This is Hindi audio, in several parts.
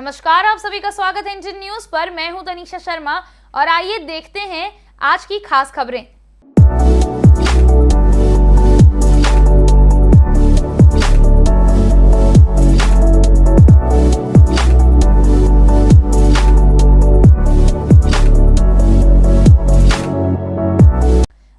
नमस्कार, आप सभी का स्वागत है इंडियन न्यूज पर। मैं हूं तनीषा शर्मा और आइए देखते हैं आज की खास खबरें।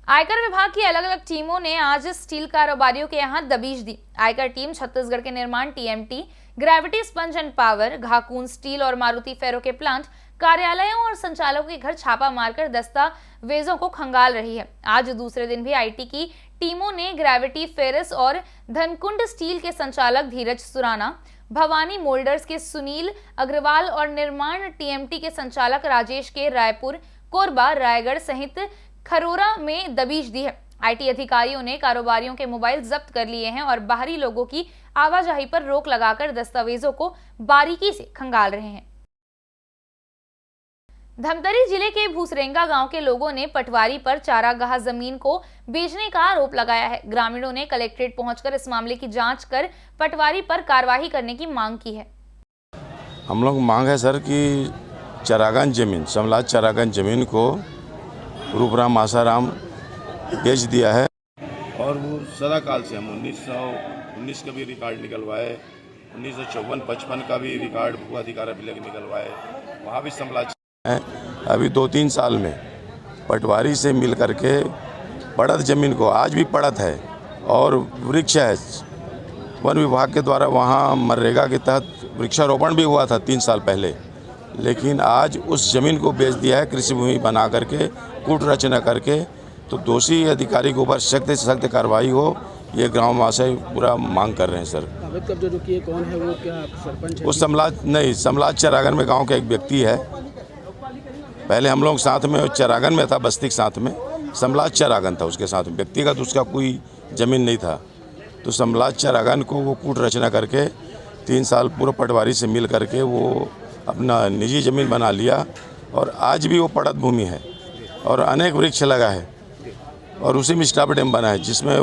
आयकर विभाग की अलग अलग टीमों ने आज स्टील कारोबारियों के यहां दबिश दी। आयकर टीम छत्तीसगढ़ के निर्माण TMT, Gravity Sponge and Power, घाकून स्टील और मारुति फेरो के प्लांट, कार्यालयों और संचालकों के घर छापा मारकर दस्तावेजों को खंगाल रही है। आज दूसरे दिन भी आईटी की टीमों ने ग्रेविटी फेरस और धनकुंड स्टील के संचालक धीरज सुराना, भवानी मोल्डर्स के सुनील अग्रवाल और निर्माण टीएमटी के संचालक राजेश के रायपुर, कोरबा, रायगढ़ सहित खरोरा में दबिश दी है। आईटी अधिकारियों ने कारोबारियों के मोबाइल जब्त कर लिए हैं और बाहरी लोगों की आवाजाही पर रोक लगाकर दस्तावेजों को बारीकी से खंगाल रहे हैं। धमतरी जिले के भूसरेंगा गांव के लोगों ने पटवारी पर चारागाह जमीन को बेचने का आरोप लगाया है। ग्रामीणों ने कलेक्ट्रेट पहुंचकर इस मामले की जांच कर पटवारी पर कार्रवाई करने की मांग की है। हम लोग मांग है सर कि चारागाह जमीन, समलाज चारागाह जमीन को रूपराम आसाराम बेच दिया है और वो सदा काल से हम 1919 का भी रिकॉर्ड निकलवाए, 1954-55 का भी रिकॉर्ड भूअधिकार अभिलेख निकलवाए, वहाँ भी समलाज है। अभी 2-3 साल में पटवारी से मिल करके पड़त जमीन को आज भी पड़त है और वृक्ष है। वन विभाग के द्वारा वहाँ मनरेगा के तहत वृक्षारोपण भी हुआ था 3 साल पहले, लेकिन आज उस जमीन को बेच दिया है कृषि भूमि बना करके, कूट रचना करके। तो दोषी अधिकारी के ऊपर सख्त से सख्त कार्रवाई हो, ये ग्राम वासी पूरा मांग कर रहे हैं सर। अवैध कब्जा जो किए कौन है, वो क्या सरपंच है? उस समलाज चारागाह में गांव का एक व्यक्ति है। पहले हम लोग साथ में चारागाह में था, बस्ती के साथ में समलाज चारागाह था, उसके साथ में व्यक्तिगत उसका कोई ज़मीन नहीं था। तो समलाज चारागाह को वो कूट रचना करके 3 साल पूर्व पटवारी से मिल करके वो अपना निजी ज़मीन बना लिया और आज भी वो पड़त भूमि है और अनेक वृक्ष लगा है और उसी में स्टाफ डैम बना है जिसमें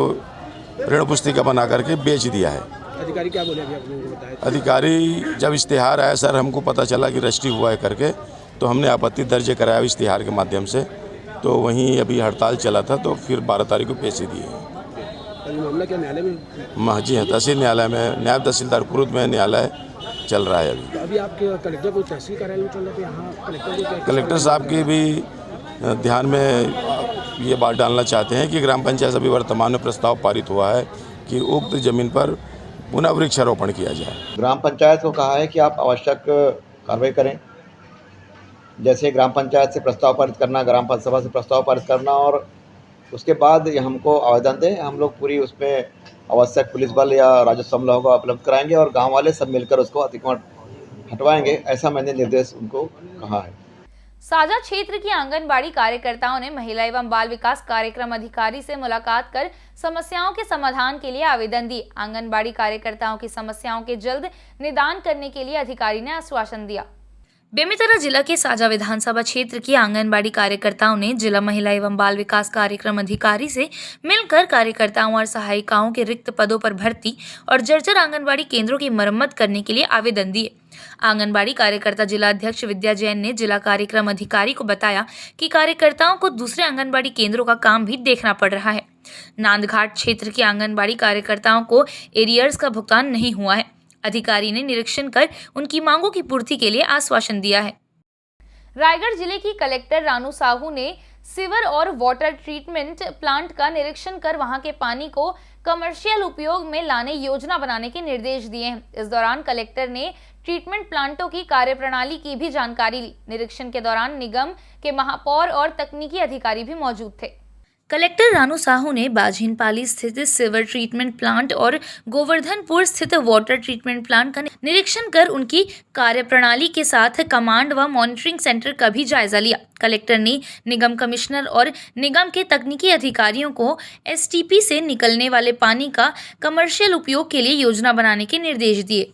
ऋण पुस्तिका बना करके बेच दिया है। अधिकारी क्या बोले अभी आप लोगों को बताया? अधिकारी जब इश्तिहार आया सर, हमको पता चला कि रजिस्ट्री हुआ है करके, तो हमने आपत्ति दर्ज कराया इश्तिहार के माध्यम से। तो वहीं अभी हड़ताल चला था, तो फिर 12 तारीख को पेशी दी है। मामला क्या न्यायालय में? जी हाँ, तहसील न्यायालय में, नायब तहसीलदार कुरुद में न्यायालय चल रहा है अभी। अभी आपके कलेक्टर को तहसील कार्यालय में चल रहा है, यहाँ कलेक्टर साहब की भी ध्यान में ये बात डालना चाहते हैं कि ग्राम पंचायत अभी वर्तमान में प्रस्ताव पारित हुआ है कि उक्त जमीन पर पुनः वृक्षारोपण किया जाए। ग्राम पंचायत को कहा है कि आप आवश्यक कार्रवाई करें, जैसे ग्राम पंचायत से प्रस्ताव पारित करना, ग्राम सभा से प्रस्ताव पारित करना और उसके बाद हमको आवेदन दें। हम लोग पूरी उसमें आवश्यक पुलिस बल या राजस्व अमला होगा उपलब्ध कराएंगे और गांव वाले सब मिलकर उसको अतिक्रमण हटवाएंगे, ऐसा मैंने निर्देश उनको कहा है। साजा क्षेत्र की आंगनबाड़ी कार्यकर्ताओं ने महिला एवं बाल विकास कार्यक्रम अधिकारी से मुलाकात कर समस्याओं के समाधान के लिए आवेदन दिए। आंगनबाड़ी कार्यकर्ताओं की समस्याओं के जल्द निदान करने के लिए अधिकारी ने आश्वासन दिया। बेमेतरा जिला के साजा विधानसभा क्षेत्र की आंगनबाड़ी कार्यकर्ताओं ने जिला महिला एवं बाल विकास कार्यक्रम अधिकारी से मिलकर कार्यकर्ताओं और सहायिकाओं के रिक्त पदों पर भर्ती और जर्जर आंगनबाड़ी केंद्रों की मरम्मत करने के लिए आवेदन दिए। आंगनबाड़ी कार्यकर्ता जिला अध्यक्ष विद्या जैन ने जिला कार्यक्रम अधिकारी को बताया कि कार्यकर्ताओं को दूसरे आंगनबाड़ी केंद्रों का काम भी देखना पड़ रहा है। नांदघाट क्षेत्र की आंगनबाड़ी कार्यकर्ताओं को एरियर्स का भुगतान नहीं हुआ है। अधिकारी ने निरीक्षण कर उनकी मांगों की पूर्ति के लिए आश्वासन दिया है। रायगढ़ जिले की कलेक्टर रानू साहू ने सीवर और वाटर ट्रीटमेंट प्लांट का निरीक्षण कर वहां के पानी को कमर्शियल उपयोग में लाने योजना बनाने के निर्देश दिए हैं। इस दौरान कलेक्टर ने ट्रीटमेंट प्लांटों की कार्यप्रणाली की भी जानकारी ली। निरीक्षण के दौरान निगम के महापौर और तकनीकी अधिकारी भी मौजूद थे। कलेक्टर रानू साहू ने बाझीनपाली स्थित सीवर ट्रीटमेंट प्लांट और गोवर्धनपुर स्थित वाटर ट्रीटमेंट प्लांट का निरीक्षण कर उनकी कार्यप्रणाली के साथ कमांड व मॉनिटरिंग सेंटर का भी जायजा लिया। कलेक्टर ने निगम कमिश्नर और निगम के तकनीकी अधिकारियों को एसटीपी से निकलने वाले पानी का कमर्शियल उपयोग के लिए योजना बनाने के निर्देश दिए।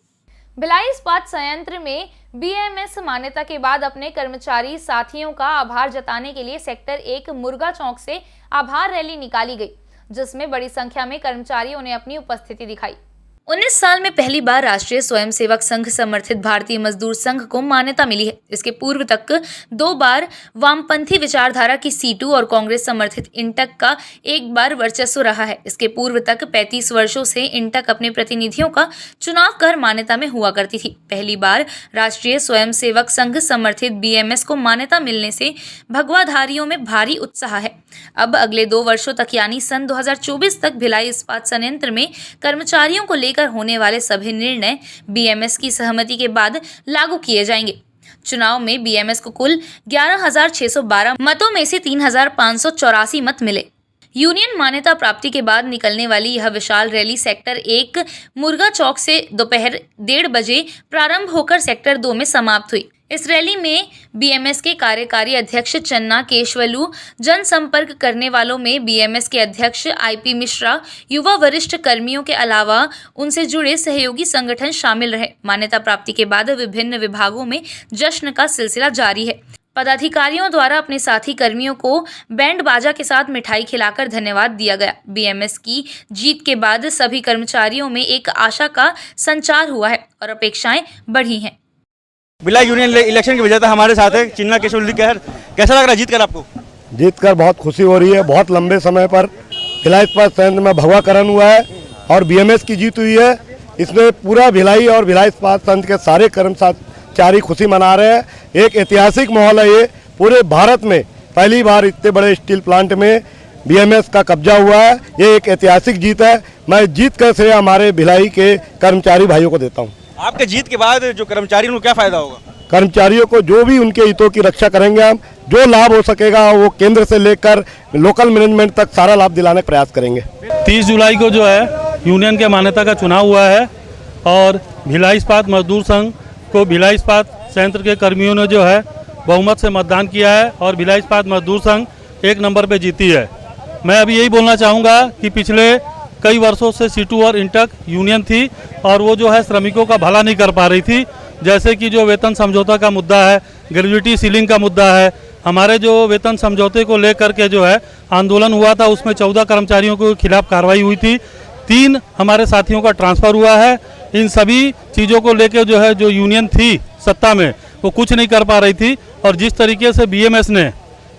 भिलाई इस्पात संयंत्र में बीएमएस मान्यता के बाद अपने कर्मचारी साथियों का आभार जताने के लिए सेक्टर 1 मुर्गा चौक से आभार रैली निकाली गई, जिसमें बड़ी संख्या में कर्मचारियों ने अपनी उपस्थिति दिखाई। 19 साल में पहली बार राष्ट्रीय स्वयंसेवक संघ समर्थित भारतीय मजदूर संघ को मान्यता मिली है। इसके पूर्व तक 2 बार वामपंथी विचारधारा की सीटू और कांग्रेस समर्थित इंटक का 1 बार वर्चस्व रहा है। इसके पूर्व तक 35 वर्षों से इंटक अपने प्रतिनिधियों का चुनाव कर मान्यता में हुआ करती थी। पहली बार राष्ट्रीय स्वयंसेवक संघ समर्थित बीएमएस को मान्यता मिलने से भगवाधारियों में भारी उत्साह है। अब अगले 2 वर्षों तक यानी सन 2024 तक भिलाई इस्पात संयंत्र में कर्मचारियों को लेकर होने वाले सभी निर्णय बीएमएस की सहमति के बाद लागू किए जाएंगे। चुनाव में बीएमएस को कुल 11,612 मतों में से 3,584 मत मिले। यूनियन मान्यता प्राप्ति के बाद निकलने वाली यह विशाल रैली सेक्टर 1 मुर्गा चौक से दोपहर 1:30 बजे प्रारंभ होकर सेक्टर 2 में समाप्त हुई। इस रैली में बीएमएस के कार्यकारी अध्यक्ष चन्ना केशवलू, जनसंपर्क करने वालों में बीएमएस के अध्यक्ष आईपी मिश्रा, युवा वरिष्ठ कर्मियों के अलावा उनसे जुड़े सहयोगी संगठन शामिल रहे। मान्यता प्राप्ति के बाद विभिन्न विभागों में जश्न का सिलसिला जारी है। पदाधिकारियों द्वारा अपने साथी कर्मियों को बैंड बाजा के साथ मिठाई खिलाकर धन्यवाद दिया गया। बीएमएस की जीत के बाद सभी कर्मचारियों में एक आशा का संचार हुआ है और अपेक्षाएं बढ़ी हैं। भिलाई यूनियन इलेक्शन की वजह हमारे साथ है चिन्ना केशवलू कहर। कैसा लग रहा है जीत कर आपको? जीतकर बहुत खुशी हो रही है। बहुत लंबे समय पर भिलाई इस्पात संयंत्र में भगवाकरण हुआ है और बीएमएस की जीत हुई है। इसमें पूरा भिलाई और भिलाई इस्पात संयंत्र के सारे कर्मचारी खुशी मना रहे हैं। एक ऐतिहासिक माहौल है ये। पूरे भारत में पहली बार इतने बड़े स्टील प्लांट में बीएमएस का कब्जा हुआ है। ये एक ऐतिहासिक जीत है। मैं जीत का श्रेय हमारे भिलाई के कर्मचारी भाइयों को देता हूँ। आपके जीत के बाद जो कर्मचारियों को क्या फायदा होगा? कर्मचारियों को जो भी उनके हितों की रक्षा करेंगे हम, जो लाभ हो सकेगा वो केंद्र से लेकर लोकल मैनेजमेंट तक सारा लाभ दिलाने का प्रयास करेंगे। 30 जुलाई को जो है यूनियन के मान्यता का चुनाव हुआ है और भिलाई इस्पात मजदूर संघ को भिलाई इस्पात संयंत्र के कर्मियों ने जो है बहुमत से मतदान किया है और भिलाई इस्पात मजदूर संघ 1 नंबर पे जीती है। मैं अभी यही बोलना चाहूँगा कि पिछले कई वर्षों से सीटू और इंटक यूनियन थी और वो जो है श्रमिकों का भला नहीं कर पा रही थी। जैसे कि जो वेतन समझौता का मुद्दा है, ग्रेजुएटी सीलिंग का मुद्दा है, हमारे जो वेतन समझौते को लेकर के जो है आंदोलन हुआ था उसमें 14 कर्मचारियों के खिलाफ कार्रवाई हुई थी। 3 हमारे साथियों का ट्रांसफ़र हुआ है। इन सभी चीज़ों को लेकर जो है जो यूनियन थी सत्ता में वो कुछ नहीं कर पा रही थी और जिस तरीके से बीएमएस ने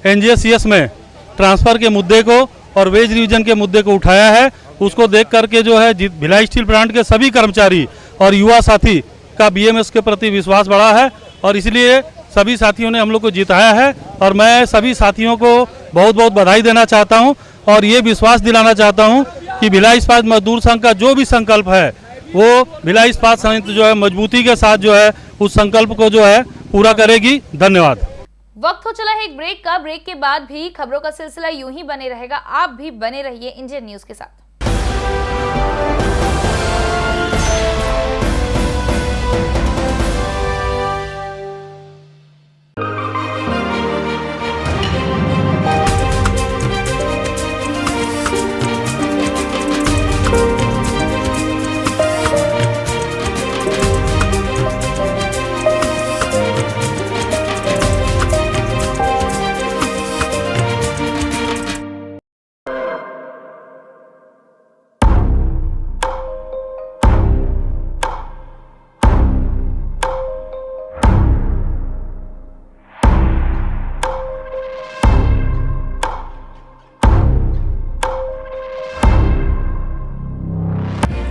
एनजीएससीएस में ट्रांसफ़र के मुद्दे को और वेज रिविजन के मुद्दे को उठाया है, उसको देख करके जो है भिलाई स्टील प्लांट के सभी कर्मचारी और युवा साथी का बीएमएस के प्रति विश्वास बढ़ा है और इसलिए सभी साथियों ने हम लोग को जिताया है। और मैं सभी साथियों को बहुत बहुत बधाई देना चाहता हूं और ये विश्वास दिलाना चाहता हूं कि भिलाई इस्पात मजदूर संघ का जो भी संकल्प है वो भिलाई इस्पात संयंत्र जो है मजबूती के साथ जो है उस संकल्प को जो है पूरा करेगी। धन्यवाद। वक्त हो चला है एक ब्रेक का। ब्रेक के बाद भी खबरों का सिलसिला यूं ही बने रहेगा। आप भी बने रहिए इंडियन न्यूज के साथ।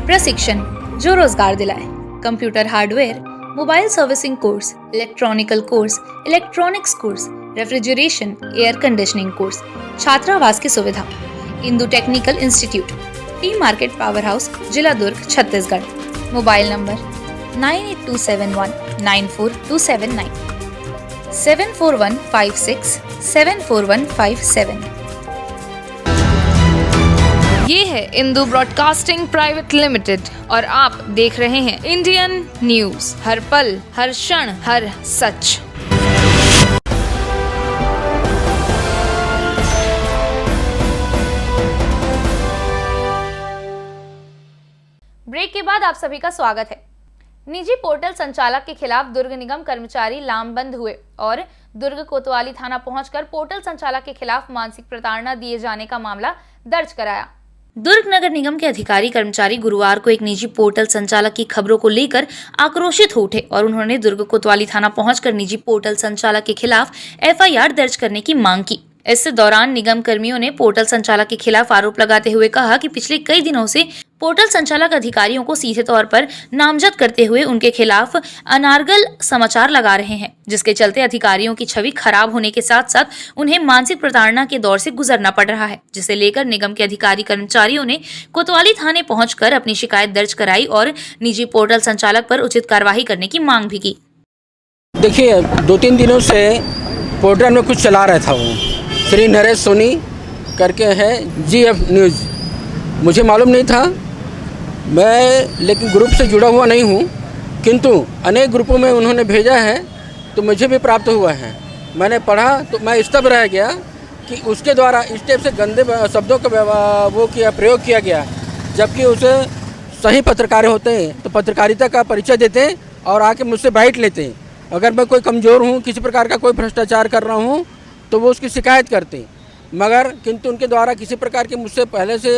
प्रशिक्षण जो रोजगार दिलाए। Computer hardware, mobile servicing course, electronical course, electronics course, refrigeration, air conditioning course, छात्रावास की सुविधा। Indu technical institute, T market power house, जिला दुर्ग, छत्तीसगढ़। Mobile number 9827194279, 74156744157। ये है इंदु ब्रॉडकास्टिंग प्राइवेट लिमिटेड और आप देख रहे हैं इंडियन न्यूज, हर पल, हर क्षण, हर सच। ब्रेक के बाद आप सभी का स्वागत है। निजी पोर्टल संचालक के खिलाफ दुर्ग निगम कर्मचारी लामबंद हुए और दुर्ग कोतवाली थाना पहुंचकर पोर्टल संचालक के खिलाफ मानसिक प्रताड़ना दिए जाने का मामला दर्ज कराया। दुर्ग नगर निगम के अधिकारी कर्मचारी गुरुवार को एक निजी पोर्टल संचालक की खबरों को लेकर आक्रोशित हो उठे और उन्होंने दुर्ग कोतवाली थाना पहुंचकर निजी पोर्टल संचालक के खिलाफ एफआईआर दर्ज करने की मांग की। इस दौरान निगम कर्मियों ने पोर्टल संचालक के खिलाफ आरोप लगाते हुए कहा कि पिछले कई दिनों से पोर्टल संचालक अधिकारियों को सीधे तौर पर नामजद करते हुए उनके खिलाफ अनारगल समाचार लगा रहे हैं, जिसके चलते अधिकारियों की छवि खराब होने के साथ साथ उन्हें मानसिक प्रताड़ना के दौर से गुजरना पड़ रहा है, जिसे लेकर निगम के अधिकारी कर्मचारियों ने कोतवाली थाने पहुंचकर अपनी शिकायत दर्ज कराई और निजी पोर्टल संचालक पर उचित कार्रवाई करने की मांग भी की। देखिए 2-3 दिनों से पोर्टल में कुछ चला रहा था, वो श्री नरेश सोनी करके है GF न्यूज़। मुझे मालूम नहीं था, मैं लेकिन ग्रुप से जुड़ा हुआ नहीं हूँ, किंतु अनेक ग्रुपों में उन्होंने भेजा है तो मुझे भी प्राप्त हुआ है। मैंने पढ़ा तो मैं स्तब्ध रह गया कि उसके द्वारा इस टाइप से गंदे शब्दों का प्रयोग किया गया, जबकि उसे सही पत्रकार होते हैं तो पत्रकारिता का परिचय देते हैं और आके मुझसे बाइट लेते हैं। अगर मैं कोई कमज़ोर हूँ, किसी प्रकार का कोई भ्रष्टाचार कर रहा हूँ तो वो उसकी शिकायत करते हैं, मगर किंतु उनके द्वारा किसी प्रकार की मुझसे पहले से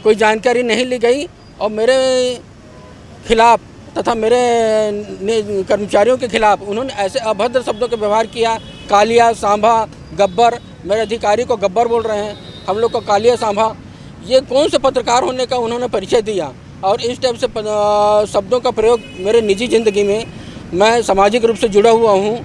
कोई जानकारी नहीं ली गई और मेरे खिलाफ तथा मेरे कर्मचारियों के खिलाफ उन्होंने ऐसे अभद्र शब्दों का व्यवहार किया। कालिया, सांभा, गब्बर, मेरे अधिकारी को गब्बर बोल रहे हैं, हम लोग को कालिया, सांभा, ये कौन से पत्रकार होने का उन्होंने परिचय दिया और इस टाइप से शब्दों का प्रयोग मेरे निजी ज़िंदगी में। मैं सामाजिक रूप से जुड़ा हुआ हूँ,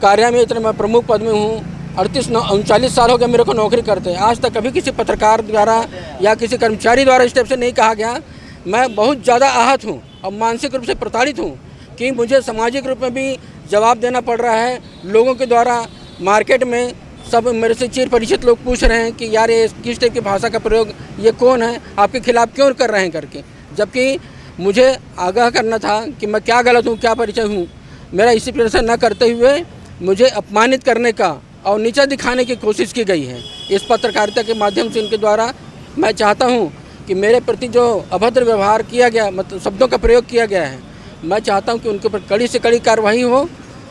कार्य में इतना मैं प्रमुख पद में हूँ, 39 साल हो गए मेरे को नौकरी करते। आज तक कभी किसी पत्रकार द्वारा या किसी कर्मचारी द्वारा इस टाइप से नहीं कहा गया। मैं बहुत ज़्यादा आहत हूँ और मानसिक रूप से प्रताड़ित हूँ कि मुझे सामाजिक रूप में भी जवाब देना पड़ रहा है। लोगों के द्वारा मार्केट में सब मेरे से चिर परिचित लोग पूछ रहे हैं कि यार ये किस टाइप की भाषा का प्रयोग, ये कौन है, आपके खिलाफ़ क्यों कर रहे हैं करके, जबकि मुझे आगाह करना था कि मैं क्या गलत हूँ, क्या परिचय हूँ। मेरा इसी प्रदर्शन न करते हुए मुझे अपमानित करने का और नीचा दिखाने की कोशिश की गई है। इस पत्रकारिता के माध्यम से इनके द्वारा मैं चाहता हूँ कि मेरे प्रति जो अभद्र व्यवहार किया गया, मतलब शब्दों का प्रयोग किया गया है, मैं चाहता हूँ कि उनके ऊपर कड़ी से कड़ी कार्रवाई हो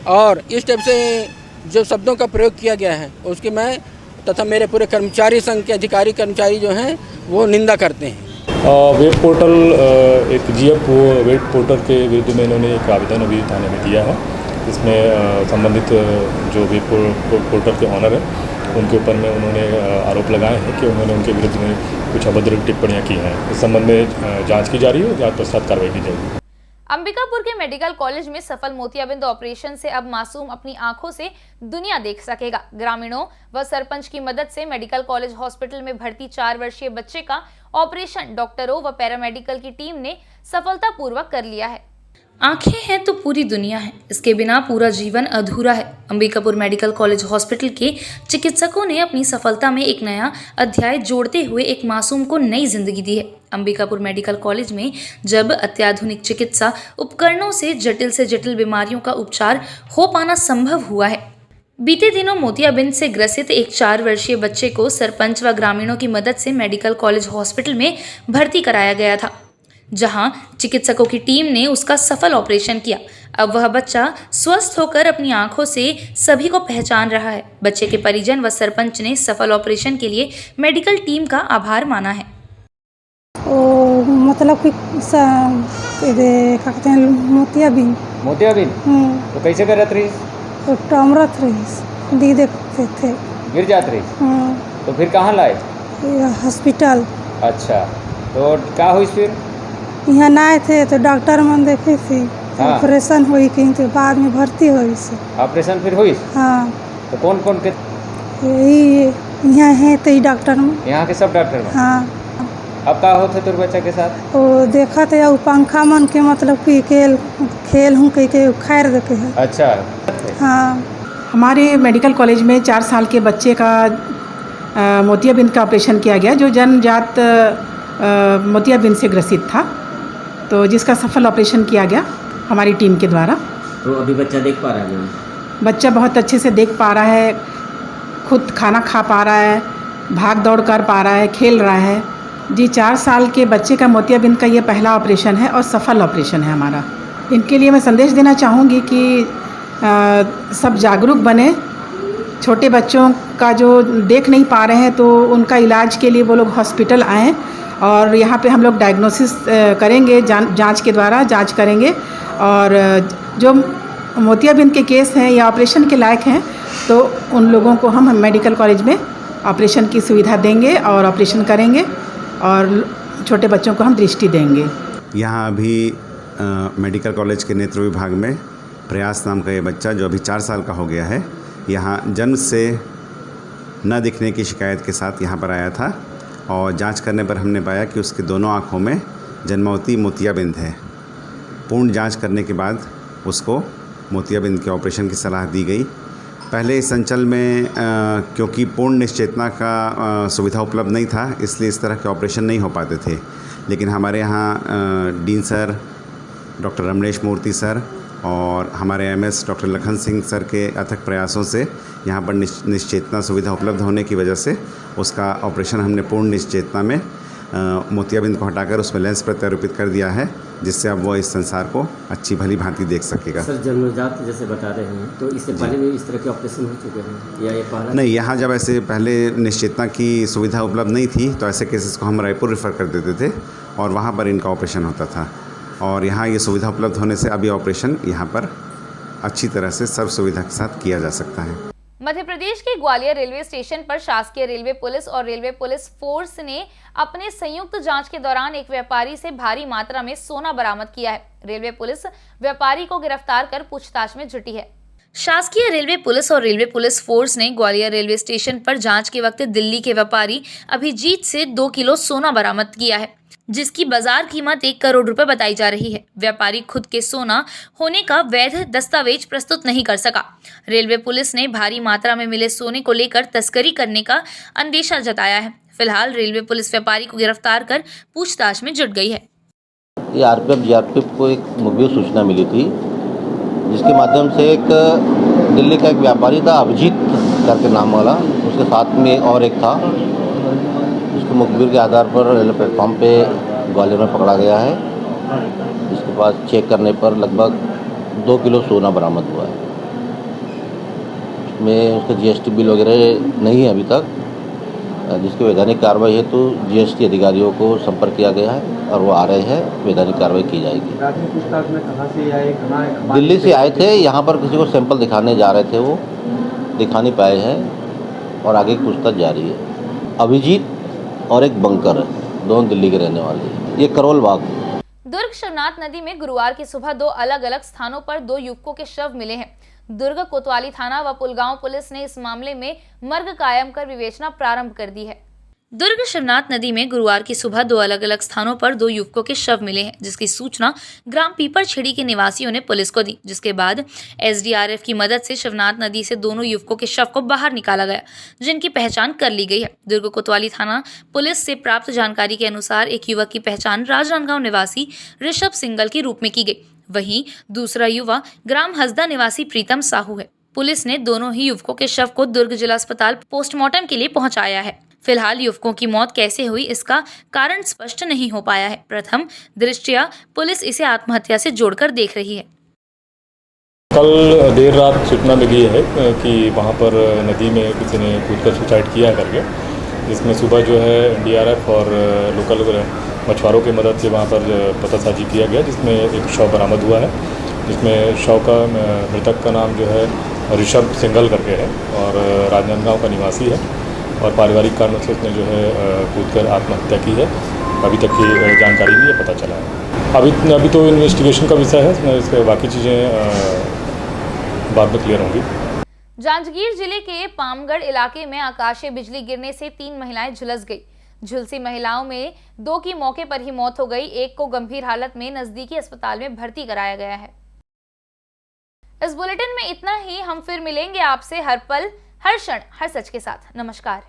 और इस टाइप से जो शब्दों का प्रयोग किया गया है उसकी मैं तथा मेरे पूरे कर्मचारी संघ के अधिकारी कर्मचारी जो हैं वो निंदा करते हैं। वेब पोर्टल एक GF वेब पोर्टल के विरुद्ध में इन्होंने एक आवेदन अभी थाने में दिया है। इसमें संबंधित जो वेब पोर्टल के ऑनर है उनके ऊपर में उन्होंने आरोप लगाए हैं कि उन्होंने उनके विरुद्ध में कुछ अभद्र टिप्पणियां की हैं। इस संबंध में जांच की जा रही है, जांच पश्चात कार्रवाई की जाएगी। अंबिकापुर के मेडिकल कॉलेज में सफल मोतियाबिंद ऑपरेशन से अब मासूम अपनी आंखों से दुनिया देख सकेगा। ग्रामीणों व सरपंच की मदद से मेडिकल कॉलेज हॉस्पिटल में भर्ती 4 वर्षीय बच्चे का ऑपरेशन डॉक्टरों व पैरामेडिकल की टीम ने सफलतापूर्वक कर लिया है। आंखें हैं तो पूरी दुनिया है, इसके बिना पूरा जीवन अधूरा है। अंबिकापुर मेडिकल कॉलेज हॉस्पिटल के चिकित्सकों ने अपनी सफलता में एक नया अध्याय जोड़ते हुए एक मासूम को नई जिंदगी दी है। अंबिकापुर मेडिकल कॉलेज में जब अत्याधुनिक चिकित्सा उपकरणों से जटिल बीमारियों का उपचार हो पाना संभव हुआ है। बीते दिनों मोतियाबिंद से ग्रसित एक 4 वर्षीय बच्चे को सरपंच व ग्रामीणों की मदद से मेडिकल कॉलेज हॉस्पिटल में भर्ती कराया गया था, जहां चिकित्सकों की टीम ने उसका सफल ऑपरेशन किया। अब वह बच्चा स्वस्थ होकर अपनी आंखों से सभी को पहचान रहा है। बच्चे के परिजन व सरपंच ने सफल ऑपरेशन के लिए मेडिकल टीम का आभार माना है। मतलब कि कहते हैं मोतियाबिंद तो कैसे करत रही? तो टमरत रही, दी देखते थे, गिर जात रही। तो फिर कहाँ लाए? हॉस्पिटल। अच्छा, तो क्या हुई फिर? यहाँ ना आए थे तो डॉक्टर मन देखे थे, ऑपरेशन हुई कहीं तो बाद में भर्ती हुई से। ऑपरेशन फिर हुई? हाँ। तो कौन कौन के? यही यहाँ है तो डॉक्टर में, यहाँ के सब डॉक्टर में। हाँ। अब क्या होते तेरे बच्चा के साथ? वो देखा थे पंखा मन के मतलब कि खेल हूँ कहीं के खैर देखे है। अच्छा। हाँ। हमारे मेडिकल कॉलेज में 4 साल के बच्चे का मोतियाबिंद का ऑपरेशन किया गया, जो जन्मजात मोतियाबिंद से ग्रसित था, तो जिसका सफल ऑपरेशन किया गया हमारी टीम के द्वारा। तो अभी बच्चा देख पा रहा है? बच्चा बहुत अच्छे से देख पा रहा है, खुद खाना खा पा रहा है, भाग दौड़ कर पा रहा है, खेल रहा है। जी, 4 साल के बच्चे का मोतियाबिंद का ये पहला ऑपरेशन है और सफल ऑपरेशन है हमारा। इनके लिए मैं संदेश देना चाहूँगी कि सब जागरूक बने। छोटे बच्चों का जो देख नहीं पा रहे हैं तो उनका इलाज के लिए वो लोग हॉस्पिटल आएँ और यहाँ पे हम लोग डायग्नोसिस करेंगे, जांच के द्वारा जांच करेंगे और जो मोतियाबिंद के केस हैं या ऑपरेशन के लायक हैं तो उन लोगों को हम मेडिकल कॉलेज में ऑपरेशन की सुविधा देंगे और ऑपरेशन करेंगे और छोटे बच्चों को हम दृष्टि देंगे। यहाँ अभी मेडिकल कॉलेज के नेत्र विभाग में प्रयास नाम का ये बच्चा जो अभी 4 साल का हो गया है, यहाँ जन्म से न दिखने की शिकायत के साथ यहाँ पर आया था और जांच करने पर हमने पाया कि उसके दोनों आँखों में जन्मवती मोतियाबिंद है। पूर्ण जांच करने के बाद उसको मोतियाबिंद के ऑपरेशन की सलाह दी गई। पहले इस अंचल में क्योंकि पूर्ण निश्चेतना का सुविधा उपलब्ध नहीं था, इसलिए इस तरह के ऑपरेशन नहीं हो पाते थे। लेकिन हमारे यहाँ डीन सर, डॉक्टर रमनेश मूर्ति सर और हमारे MS doctor Lakhan Singh sir के अथक प्रयासों से यहाँ पर निश्चेतना सुविधा उपलब्ध होने की वजह से उसका ऑपरेशन हमने पूर्ण निश्चेतना में मोतियाबिंद को हटाकर उसमें लेंस प्रत्यारोपित कर दिया है, जिससे अब वो इस संसार को अच्छी भली भांति देख सकेगा। सर, जन्मजात जैसे बता रहे हैं तो इससे पहले भी इस तरह के ऑपरेशन हो चुके हैं या ये पहला? नहीं, यहाँ जब ऐसे पहले निश्चेतना की सुविधा उपलब्ध नहीं थी तो ऐसे केसेस को हम रायपुर रेफ़र कर देते थे और वहाँ पर इनका ऑपरेशन होता था। और यहाँ ये सुविधा उपलब्ध होने से अभी ऑपरेशन यहाँ पर अच्छी तरह से सर्व सुविधा के साथ किया जा सकता है। मध्य प्रदेश के ग्वालियर रेलवे स्टेशन पर शासकीय रेलवे पुलिस और रेलवे पुलिस फोर्स ने अपने संयुक्त जांच के दौरान एक व्यापारी से भारी मात्रा में सोना बरामद किया है। रेलवे पुलिस व्यापारी को गिरफ्तार कर पूछताछ में जुटी है। शासकीय रेलवे पुलिस और रेलवे पुलिस फोर्स ने ग्वालियर रेलवे स्टेशन पर जांच के वक्त दिल्ली के व्यापारी अभिजीत से 2 किलो सोना बरामद किया है, जिसकी बाजार कीमत 1 करोड़ रुपए बताई जा रही है। व्यापारी खुद के सोना होने का वैध दस्तावेज प्रस्तुत नहीं कर सका। रेलवे पुलिस ने भारी मात्रा में मिले सोने को लेकर तस्करी करने का अंदेशा जताया है। फिलहाल रेलवे पुलिस व्यापारी को गिरफ्तार कर पूछताछ में जुट गई है। ये आरपीएफ जीआरपीएफ को एक मुखबिर सूचना मिली थी, जिसके माध्यम से एक दिल्ली का एक व्यापारी था अभिजीत करके नाम वाला, उसके साथ में और एक था, उसके मुखबिर के आधार पर रेलवे प्लेटफॉर्म पे ग्वालियर में पकड़ा गया है। जिसके पास चेक करने पर लगभग 2 किलो सोना बरामद हुआ है। उसमें उसका जीएसटी बिल वगैरह नहीं है अभी तक, जिसकी वैधानिक कार्रवाई है तो जीएसटी अधिकारियों को संपर्क किया गया है और वो आ रहे हैं, वैधानिक कार्रवाई की जाएगी। पूछताछ में कहाँ से आए, दिल्ली से आए थे, यहाँ पर किसी को सैंपल दिखाने जा रहे थे, वो दिखा नहीं पाए हैं और आगे की पूछताछ जारी है। अभिजीत और एक बंकर है, दोनों दिल्ली के रहने वाले हैं। ये करोल बाग। दुर्ग शिवनाथ नदी में गुरुवार की सुबह 2 अलग-अलग स्थानों पर 2 युवकों के शव मिले हैं। दुर्ग कोतवाली थाना व पुलगांव पुलिस ने इस मामले में मर्ग कायम कर विवेचना प्रारंभ कर दी है। दुर्ग शिवनाथ नदी में गुरुवार की सुबह 2 अलग-अलग स्थानों पर 2 युवकों के शव मिले हैं, जिसकी सूचना ग्राम पीपरछेड़ी के निवासियों ने पुलिस को दी, जिसके बाद एसडीआरएफ की मदद से शिवनाथ नदी से दोनों युवकों के शव को बाहर निकाला गया, जिनकी पहचान कर ली गई है। दुर्ग कोतवाली थाना पुलिस से प्राप्त जानकारी के अनुसार एक युवक की पहचान राजनांदगांव निवासी ऋषभ सिंगल के रूप में की गई, वहीं दूसरा युवा ग्राम हसदा निवासी प्रीतम साहू है। पुलिस ने दोनों ही युवकों के शव को दुर्ग जिला अस्पताल पोस्टमार्टम के लिए पहुंचाया है। फिलहाल युवकों की मौत कैसे हुई इसका कारण स्पष्ट नहीं हो पाया है। प्रथम दृष्टया पुलिस इसे आत्महत्या से जोड़कर देख रही है। कल देर रात सूचना मिली है कि वहाँ पर नदी में किसी ने कूदकर सुसाइड किया करके, जिसमें सुबह जो है डीआरएफ और लोकल मछुआरों की मदद से वहाँ पर पतासाजी किया गया, जिसमें एक शव बरामद हुआ है, जिसमें शव का मृतक का नाम जो है ऋषभ सिंगल करके है और राजनांदगांव का निवासी है और पारिवारिक कारणों से उसने जो है कूदकर आत्महत्या की है। अभी तक की जानकारी भी ये पता चला है। अभी तो इन्वेस्टिगेशन का विषय है, इसके बाकी चीज़ें बाद में क्लियर होंगी। जांजगीर जिले के पामगढ़ इलाके में आकाशीय बिजली गिरने से 3 महिलाएं झुलस गई। झुलसी महिलाओं में 2 की मौके पर ही मौत हो गई, एक को गंभीर हालत में नजदीकी अस्पताल में भर्ती कराया गया है। इस बुलेटिन में इतना ही। हम फिर मिलेंगे आपसे हर पल, हर क्षण, हर सच के साथ। नमस्कार।